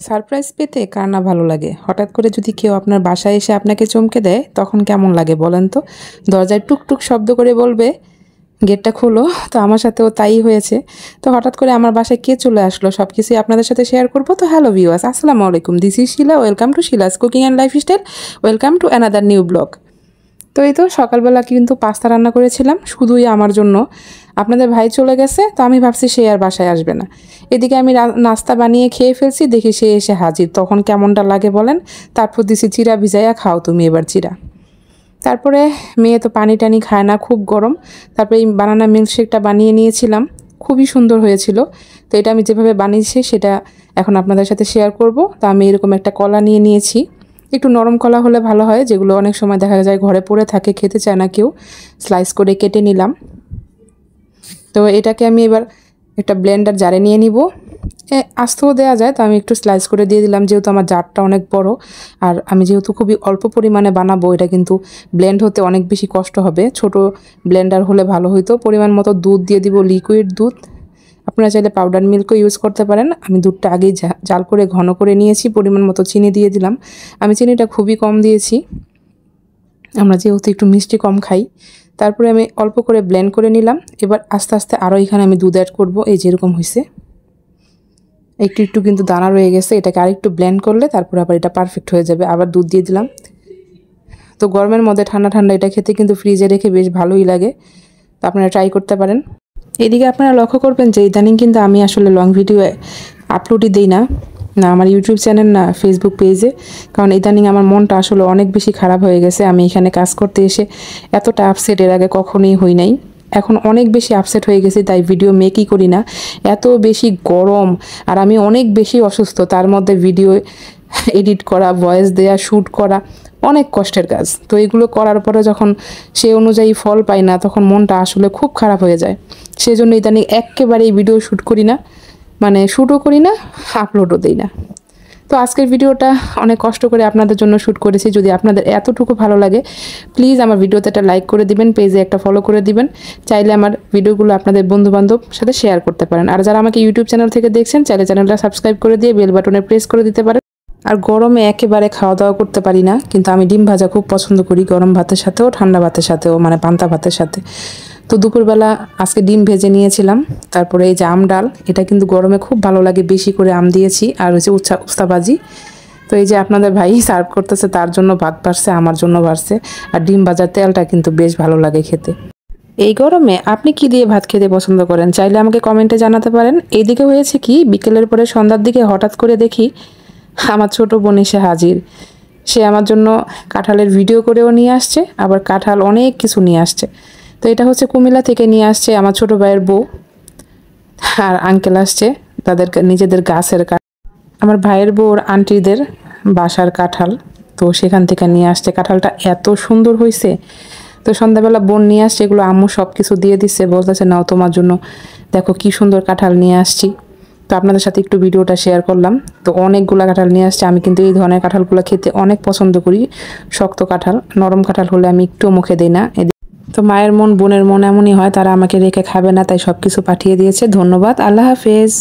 Surprise পেতে কার না ভালো লাগে। হঠাৎ করে যদি কেউ আপনার বাসায় এসে আপনাকে চমকে দেয় তখন কেমন লাগে বলেন তো। দরজায় টুকটুক শব্দ করে বলবে গেটটা খোলো। তো আমার সাথেও তাই হয়েছে। তো হঠাৎ করে আমার বাসায় কে চলে আসলো সব কিছুই আপনাদের সাথে শেয়ার করব। তো হ্যালো ভিউয়ার্স, আসসালামু আলাইকুম, this is Shila. Welcome to Shila's cooking and lifestyle. Welcome to another new blog. তো এই তো সকালবেলা কিন্তু পাস্তা রান্না করেছিলাম শুধুই আমার জন্য। আপনাদের ভাই চলে গেছে, তো আমি ভাবছি সে আর বাসায় আসবে না। এদিকে আমি নাস্তা বানিয়ে খেয়ে ফেলছি, দেখি সে এসে হাজির। তখন কেমনটা লাগে বলেন। তারপর দিছি চিরা ভিজাইয়া খাও তুমি এবার চিরা। তারপরে মেয়ে তো পানি টানি খায় না, খুব গরম। তারপরে এই বানানা মিল্কশেকটা বানিয়ে নিয়েছিলাম, খুবই সুন্দর হয়েছিল। তো এটা আমি যেভাবে বানিয়েছি সেটা এখন আপনাদের সাথে শেয়ার করব। তো আমি এরকম একটা কলা নিয়ে নিয়েছি, একটু নরম কলা হলে ভালো হয়, যেগুলো অনেক সময় দেখা যায় ঘরে পড়ে থাকে, খেতে চায় না কেউ। স্লাইস করে কেটে নিলাম। তো এটাকে আমি এবার একটা ব্লেন্ডার জারে নিয়ে নিব। আস্তেও দেওয়া যায়, তো আমি একটু স্লাইস করে দিয়ে দিলাম, যেহেতু আমার জারটা অনেক বড়। আর আমি যেহেতু খুবই অল্প পরিমাণে বানাবো, এটা কিন্তু ব্লেন্ড হতে অনেক বেশি কষ্ট হবে। ছোট ব্লেন্ডার হলে ভালো হইতো। পরিমাণ মতো দুধ দিয়ে দিব, লিকুইড দুধ। আপনারা চাইলে পাউডার মিল্কও ইউজ করতে পারেন। আমি দুধটা আগেই জাল করে ঘন করে নিয়েছি। পরিমাণ মতো চিনি দিয়ে দিলাম। আমি চিনিটা খুবই কম দিয়েছি, আমরা যেহেতু একটু মিষ্টি কম খাই। তারপরে আমি অল্প করে ব্লেন্ড করে নিলাম। এবার আস্তে আস্তে আরও এখানে আমি দুধ অ্যাড করব। এই যেরকম হয়েছে, একটু একটু কিন্তু দানা রয়ে গেছে, এটাকে আরেকটু ব্লেন্ড করলে তারপর আবার এটা পারফেক্ট হয়ে যাবে। আবার দুধ দিয়ে দিলাম। তো গরমের মধ্যে ঠান্ডা ঠান্ডা এটা খেতে কিন্তু ফ্রিজে রেখে বেশ ভালোই লাগে। তো আপনারা ট্রাই করতে পারেন। এদিকে আপনারা লক্ষ্য করবেন যে ইদানিং কিন্তু আমি আসলে লং ভিডিও আপলোডই দিই না, না আমার ইউটিউব চ্যানেল না ফেসবুক পেজে। কারণ ইদানিং আমার মনটা আসলে অনেক বেশি খারাপ হয়ে গেছে। আমি এখানে কাজ করতে এসে এতটা আপসেট এর আগে কখনোই হই নাই। এখন অনেক বেশি আপসেট হয়ে গেছি, তাই ভিডিও মেকই করি না। এত বেশি গরম আর আমি অনেক বেশি অসুস্থ, তার মধ্যে ভিডিও এডিট করা, ভয়েস দেয়া, শ্যুট করা অনেক কষ্টের কাজ। তো এগুলো করার পরে যখন সে অনুযায়ী ফল পাই না, তখন মনটা আসলে খুব খারাপ হয়ে যায়। সেজন্য ইদানিং একেবারেই ভিডিও শ্যুট করি না, মানে শ্যুটও করি না, আপলোডও দিই না। তো আজকের ভিডিওটা অনেক কষ্ট করে আপনাদের জন্য শ্যুট করেছি। যদি আপনাদের এতটুকু ভালো লাগে, প্লিজ আমার ভিডিওতে একটা লাইক করে দিবেন, পেজে একটা ফলো করে দিবেন। চাইলে আমার ভিডিওগুলো আপনাদের বন্ধুবান্ধব সাথে শেয়ার করতে পারেন। আর যারা আমাকে ইউটিউব চ্যানেল থেকে দেখছেন, চাইলে চ্যানেলটা সাবস্ক্রাইব করে দিয়ে বেল বাটনে প্রেস করে দিতে পারেন। আর গরমে একেবারে খাওয়া দাওয়া করতে পারি না, কিন্তু আমি ডিম ভাজা খুব পছন্দ করি, গরম ভাতের সাথেও ঠান্ডা ভাতের সাথেও, মানে পান্তা ভাতের সাথে। তো দুপুরবেলা আজকে ডিম ভেজে নিয়েছিলাম। তারপরে এই যে আম ডাল, এটা কিন্তু গরমে খুব ভালো লাগে, বেশি করে আম দিয়েছি। আর হচ্ছে উস্তা ভাজি। তো এই যে আপনাদের ভাই সার্ভ করতেছে, তার জন্য ভাত বাড়ছে, আমার জন্য বাড়ছে। আর ডিম ভাজার তেলটা কিন্তু বেশ ভালো লাগে খেতে। এই গরমে আপনি কি দিয়ে ভাত খেতে পছন্দ করেন, চাইলে আমাকে কমেন্টে জানাতে পারেন। এইদিকে হয়েছে কি, বিকেলের পরে সন্ধ্যার দিকে হঠাৎ করে দেখি আমার ছোট বোন এসে হাজির। সে আমার জন্য কাঁঠালের ভিডিও করেও নিয়ে আসছে, আবার কাঁঠাল অনেক কিছু নিয়ে আসছে। তো এটা হচ্ছে কুমিল্লা থেকে নিয়ে আসছে আমার ছোট ভাইয়ের বউ। আর আঙ্কেল আসছে, তাদের নিজেদের গাছের আমার ভাইয়ের বউর আন্টিদের বাসার কাঁঠাল। তো সেখান থেকে নিয়ে আসছে। কাঁঠালটা এত সুন্দর হয়েছে। তো সন্ধ্যাবেলা বোন নিয়ে আসছে এগুলো, আম্মু সব কিছু দিয়ে দিচ্ছে, বলতেছে নাও তোমার জন্য, দেখো কি সুন্দর কাঁঠাল নিয়ে আসছি। তো আপনাদের সাথে একটু ভিডিওটা শেয়ার করলাম। তো অনেকগুলা কাঁঠাল নিয়ে আসছে। আমি কিন্তু এই ধরনের কাঁঠালগুলো খেতে অনেক পছন্দ করি। শক্ত কাঁঠাল, নরম কাঁঠাল হলে আমি একটু মুখে দিই না। তো মায়ের মন বোনের মন এমনই হয়, তারা আমাকে রেখে খাবে না, তাই সব কিছু পাঠিয়ে দিয়েছে। ধন্যবাদ, আল্লাহ হাফেজ।